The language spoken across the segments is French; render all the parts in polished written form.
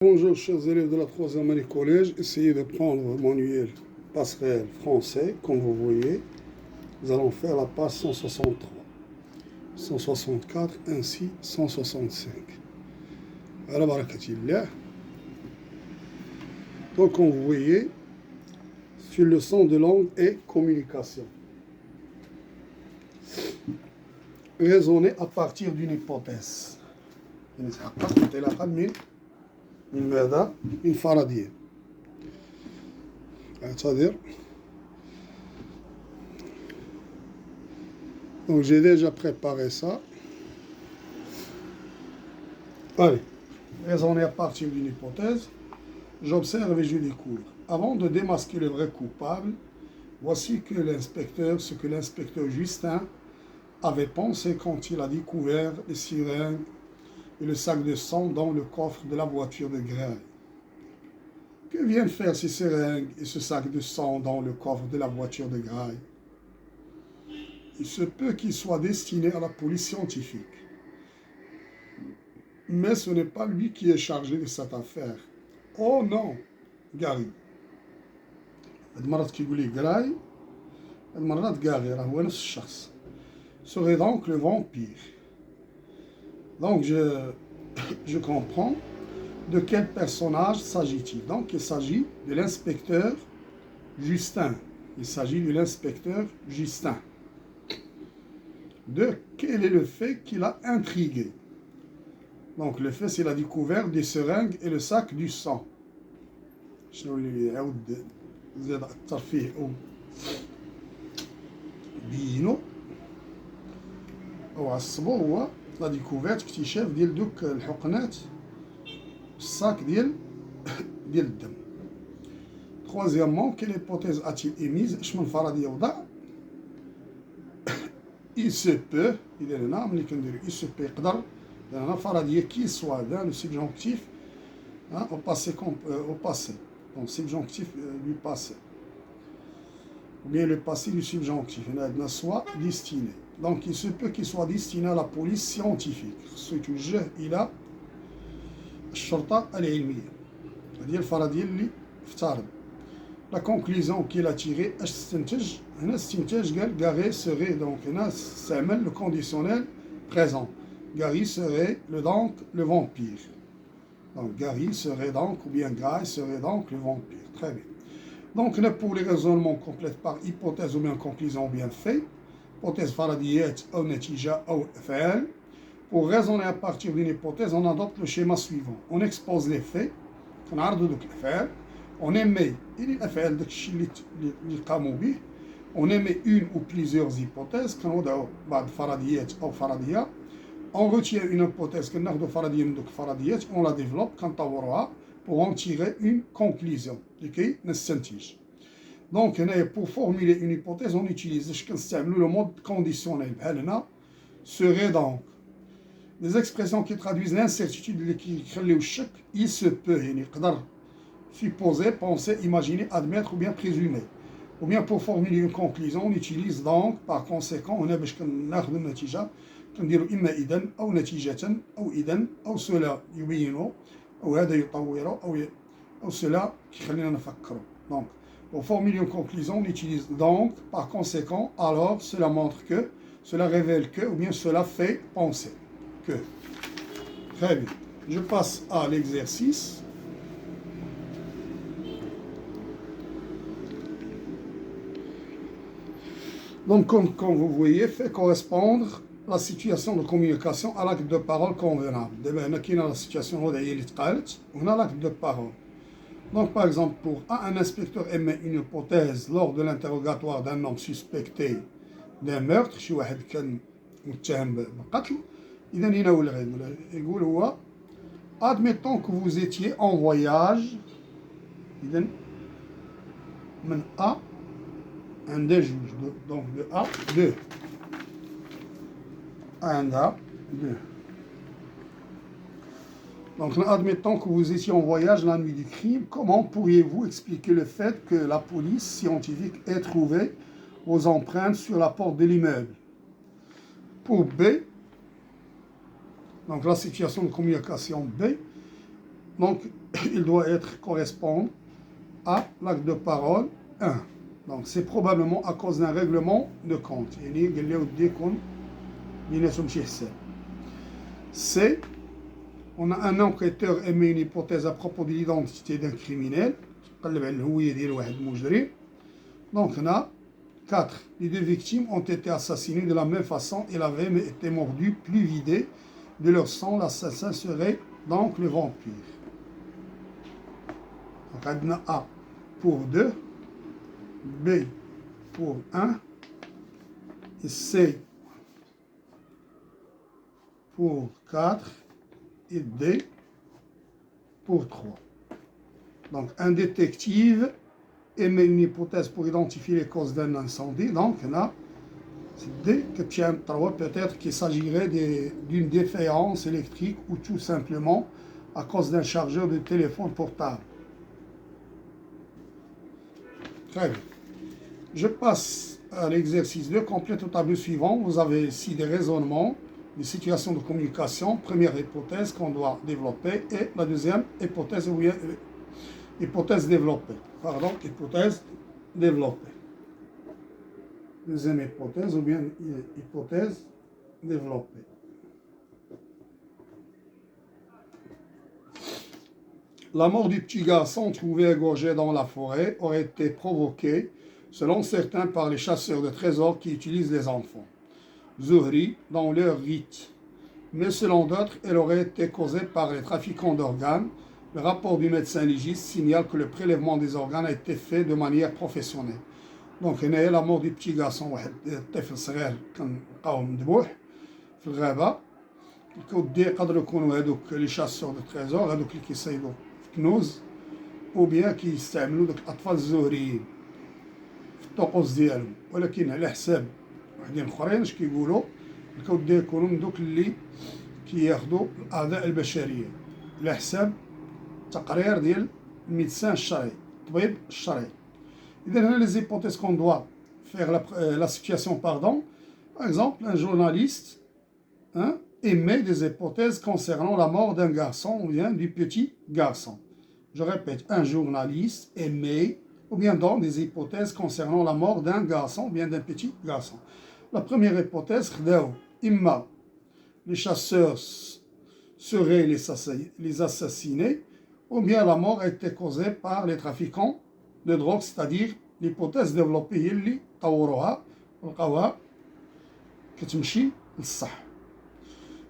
Bonjour chers élèves de la 3e année collège, essayez de prendre le manuel passerelle français, comme vous voyez. Nous allons faire la page 163, 164, ainsi 165. Ala barakatillah. Donc comme vous voyez, sur le leçon de langue et communication. Raisonner à partir d'une hypothèse. من ماذا؟ من فرضية. C'est-à-dire, donc j'ai déjà préparé ça. Allez, raisonner à partir d'une hypothèse. J'observe et je découvre. Avant de démasquer le vrai coupable, voici ce que l'inspecteur Justin avait pensé quand il a découvert les sirènes et le sac de sang dans le coffre de la voiture de Gray. Que viennent faire ces seringues et ce sac de sang dans le coffre de la voiture de Gray? Il se peut qu'ils soient destinés à la police scientifique. Mais ce n'est pas lui qui est chargé de cette affaire. Oh non, Gary. Gray, serait donc le vampire. Donc, je comprends de quel personnage s'agit-il. Donc, il s'agit de l'inspecteur Justin. Il s'agit de l'inspecteur Justin. De quel est le fait qui l'a intrigué? Donc, le fait, c'est la découverte des seringues et le sac du sang. La découverte اكتشاف ديال دوك الحقنات الصاك ديال الدم. Troisièmement, quelle hypothèse a-t-il émise? اش من فرضية وضع؟ il se peut إذا هنا ملي كنديرو il se peut يقدر هنا فرضية qui soit dans le subjonctif au passé donc subjonctif du passé ou bien le passé du subjonctif هنا عندنا soit destiné. Donc, il se peut qu'il soit destiné à la police scientifique. C'est توجه إلى الشرطة العلمية. هذه الفرضية اللي افترض. La conclusion qu'il a tirée اش تستنتج؟ هنا استنتاج قال Gary serait donc هنا استعمل le conditionnel présent. Gary serait le vampire. Donc Gary serait donc ou bien Gray serait donc le vampire. Très bien. Donc là pour les raisonnements complètes par hypothèse ou bien conclusion ou bien fait. Hypothèse faradiyat ou natija ou af'al. Pour raisonner à partir d'une hypothèse, on adopte le schéma suivant. On expose les faits, on عرض دوك الافعال, on émet الافعال داك الشيء اللي قاموا به, on émet une ou plusieurs hypothèses, كنوضعوا بعض فرضيات او فرضيه, on retient une hypothèse, كناخذوا فرضيه من دوك الفرضيات, on la développe, كنطوروها pour en tirer une conclusion لكي نستنتج. Donc, pour formuler une hypothèse, on utilise le mode conditionnel. Serait donc des expressions qui traduisent l'incertitude, qui créent le choc. Il se peut, supposer, penser, imaginer, admettre ou bien présumer. Ou bien pour formuler une conclusion, on utilise donc, par conséquent, on a ناخذ النتيجة كنديروا إما إذن أو نتيجة أو إذن أو cela يبينوا أو هذا يطوروا أو cela كيخلينا نفكروا. Donc, pour formuler une conclusion, on utilise donc, par conséquent, alors, cela montre que, cela révèle que, ou bien cela fait penser que. Très bien. Je passe à l'exercice. Donc, comme vous voyez, fait correspondre la situation de communication à l'acte de parole convenable. D'abord, on a la situation où on a l'acte de parole. Donc, par exemple, pour un inspecteur émet une hypothèse lors de l'interrogatoire d'un homme suspecté d'un meurtre, شي واحد كان متهم بالقتل, إذا هنا هو اللي غيقول, يقول هو admettons que vous étiez en voyage, إذا من A عند جوج, donc de A 2 عند A 2. Donc, admettons que vous étiez en voyage la nuit du crime, comment pourriez-vous expliquer le fait que la police scientifique ait trouvé vos empreintes sur la porte de l'immeuble? Pour B, donc la situation de communication B, donc il doit correspondre à l'acte de parole 1. Donc c'est probablement à cause d'un règlement de compte. C. On a un enquêteur émet une hypothèse à propos de l'identité d'un criminel. Donc on a 4. Les deux victimes ont été assassinées de la même façon et avaient été mordues, plus vidées de leur sang. L'assassin serait donc le vampire. Donc on a A pour 2, B pour 1 et C pour 4 et D pour 3. Donc un détective émet une hypothèse pour identifier les causes d'un incendie. Donc on a D que tient 3, peut-être qu'il s'agirait d'une défaillance électrique ou tout simplement à cause d'un chargeur de téléphone portable. Très bien. Je passe à l'exercice 2, complète au tableau suivant. Vous avez ici des raisonnements, des situations de communication, première hypothèse qu'on doit développer et la deuxième hypothèse, hypothèse développée. Pardon, hypothèse développée. Deuxième hypothèse ou bien hypothèse développée. La mort du petit garçon trouvé égorgé dans la forêt aurait été provoquée, selon certains, par les chasseurs de trésors qui utilisent les enfants, Zuhri, dans leur rite. Mais selon d'autres, elle aurait été causée par les trafiquants d'organes. Le rapport du médecin légiste signale que le prélèvement des organes a été fait de manière professionnelle. Donc, il y a la mort du petit garçon, الطفل صغير كنلقاوه مذبوح في الغابة. يقدروا يكونوا هذوك لي شاسور دو تريزور، هذوك اللي كيصيدوا في كنوز، او بيان كيستعملوا دوك الاطفال الزهريين في الطقوس ديالهم، ولكن على حساب وحدين اخرين اش كيقولوا يكونوا من دوك اللي كياخذوا الاعضاء البشريه على حساب تقرير ديال الميدسان الشرعي، الطبيب الشرعي. إذا هنا les hypothèses qu'on doit faire la situation, pardon. Par exemple, un journaliste émet des hypothèses concernant la mort d'un garçon ou bien du petit garçon. Je répète, un journaliste émet ou bien donne des hypothèses concernant la mort d'un garçon ou bien d'un petit garçon. La première hypothèse, imma, les chasseurs seraient les assassinés, ou bien la mort a été causée par les trafiquants de drogue, c'est-à-dire l'hypothèse développée هي اللي طوروها ولقاوها كتمشي للصح.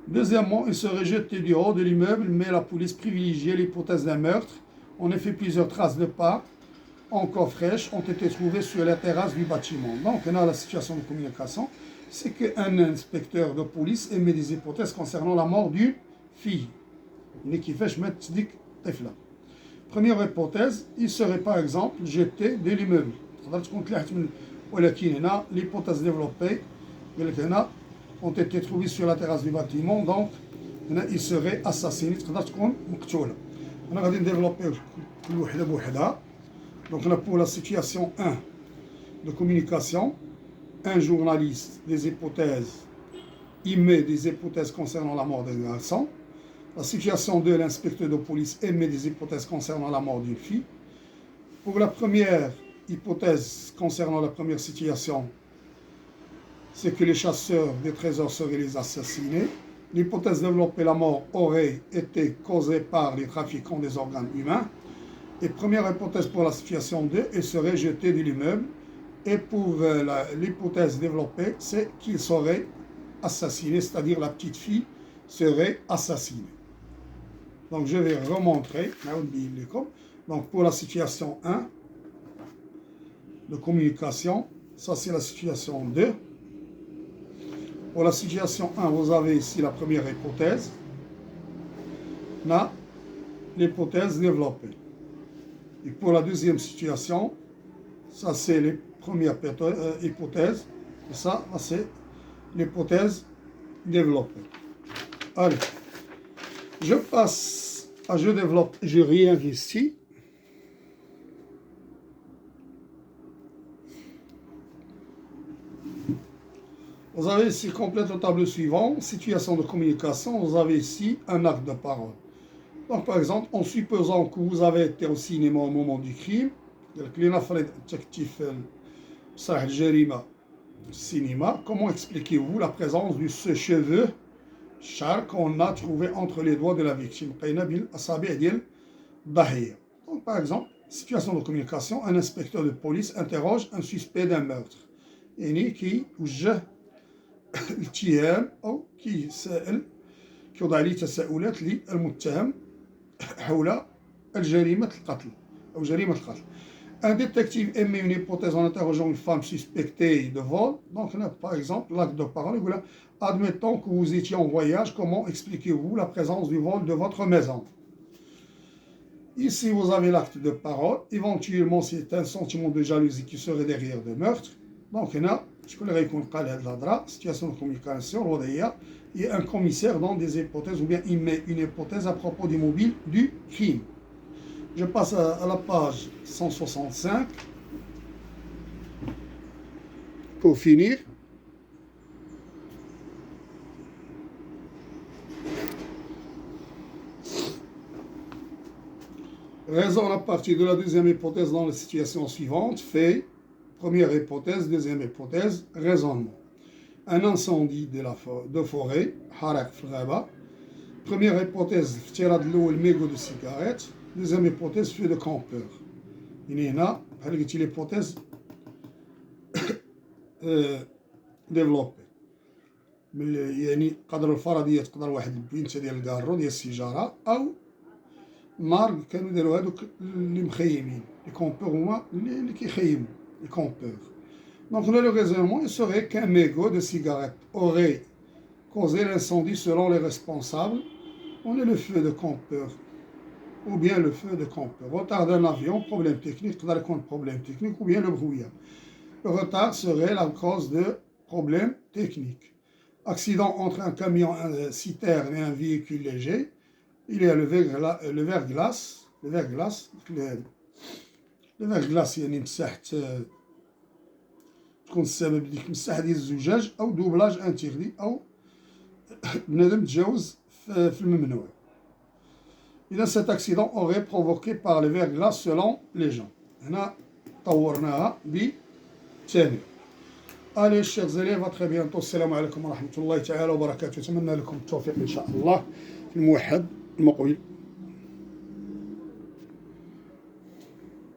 Deuxièmement, il serait jeté du haut de l'immeuble, mais la police privilégiait l'hypothèse d'un meurtre. En effet, plusieurs traces de pas encore fraîches ont été trouvées sur la terrasse du bâtiment. Donc, on a la situation de communication, c'est qu'un inspecteur de police émet des hypothèses concernant la mort d'une fille. Première hypothèse, il serait par exemple jeté de l'immeuble. L'hypothèse développée ont été trouvés sur la terrasse du bâtiment, donc il serait assassiné. On a développé donc on a pour la situation 1 de communication, un journaliste des hypothèses, il met des hypothèses concernant la mort d'un garçon. La situation 2, l'inspecteur de police émet des hypothèses concernant la mort d'une fille. Pour la première hypothèse concernant la première situation, c'est que les chasseurs des trésors seraient les assassinés. L'hypothèse développée, la mort aurait été causée par les trafiquants des organes humains. Et première hypothèse pour la situation 2, il serait jeté de l'immeuble. Et pour l'hypothèse développée, c'est qu'il serait assassiné, c'est-à-dire la petite fille serait assassinée. Donc je vais remontrer. Donc pour la situation 1 de communication, ça c'est la situation 2. Pour la situation 1, vous avez ici la première hypothèse. Là, l'hypothèse développée. Et pour la deuxième situation, ça c'est les premières hypothèses. Et ça c'est l'hypothèse développée. Allez, je passe à je développe, je réinvestis. Vous avez ici, complète le tableau suivant, situation de communication, vous avez ici un acte de parole. Donc, par exemple, en supposant que vous avez été au cinéma au moment du crime, cinéma, comment expliquez-vous la présence de ce cheveu char qu'on a trouvé entre les doigts de la victime? Donc, par exemple, situation de communication, un inspecteur de police interroge un suspect d'un meurtre. يعني كيوجه الاتهام أو كيوضع عليه تساؤلات للمتهم حول جريمة القتل أو جريمة القتل. Un détective émet une hypothèse en interrogeant une femme suspectée de vol. Donc, là, par exemple, l'acte de parole, voilà. Admettons que vous étiez en voyage, comment expliquez-vous la présence du vol de votre maison? Ici, vous avez l'acte de parole. Éventuellement, c'est un sentiment de jalousie qui serait derrière le meurtre. Donc, là, شكون اللي غيكون قال هاد الهضره situation de communication الوضعيه et un commissaire dans des hypothèses ou bien il met une hypothèse à propos du mobile du crime. Je passe à la page 165 pour finir. Raison à partir de la deuxième hypothèse dans la situation suivante, fait, première hypothèse, deuxième hypothèse, raisonnement. Un incendie de forêt, حرق في الغابة. Première hypothèse, افتراض الأول mégot de cigarette. Deuxième hypothèse, feu de campeur. يعني هنا بحال قلتي l'hypothèse développée. يعني قدر الفرضية تقدر واحد البوينتة ديال الكارو ديال السيجارة أو نار كانوا يديروا هادوك اللي مخيمين لي كومبور هما اللي كيخيموا لي كومبور. Donc le raisonnement il serait qu'un mégot de cigarette aurait causé l'incendie selon les responsables. On est le feu de campeur ou bien le feu de campeur. Retard d'un avion, problème technique, problème technique ou bien le brouillard. Le retard serait la cause de problèmes techniques. Accident entre un camion citerne et un véhicule léger. Il y a le verglas يعني مساحة تكون السبب ديك المساحة ديال الزجاج أو دوبلاج انتيغلي أو بنادم تجاوز في الممنوع. إذا cet accident aurait provoqué par le verglas selon les gens. هنا طورناها بالثاني. Allez chers élèves, à très bientôt. السلام عليكم ورحمة الله تعالى وبركاته. أتمنى لكم التوفيق إن شاء الله في الموحد المقبل.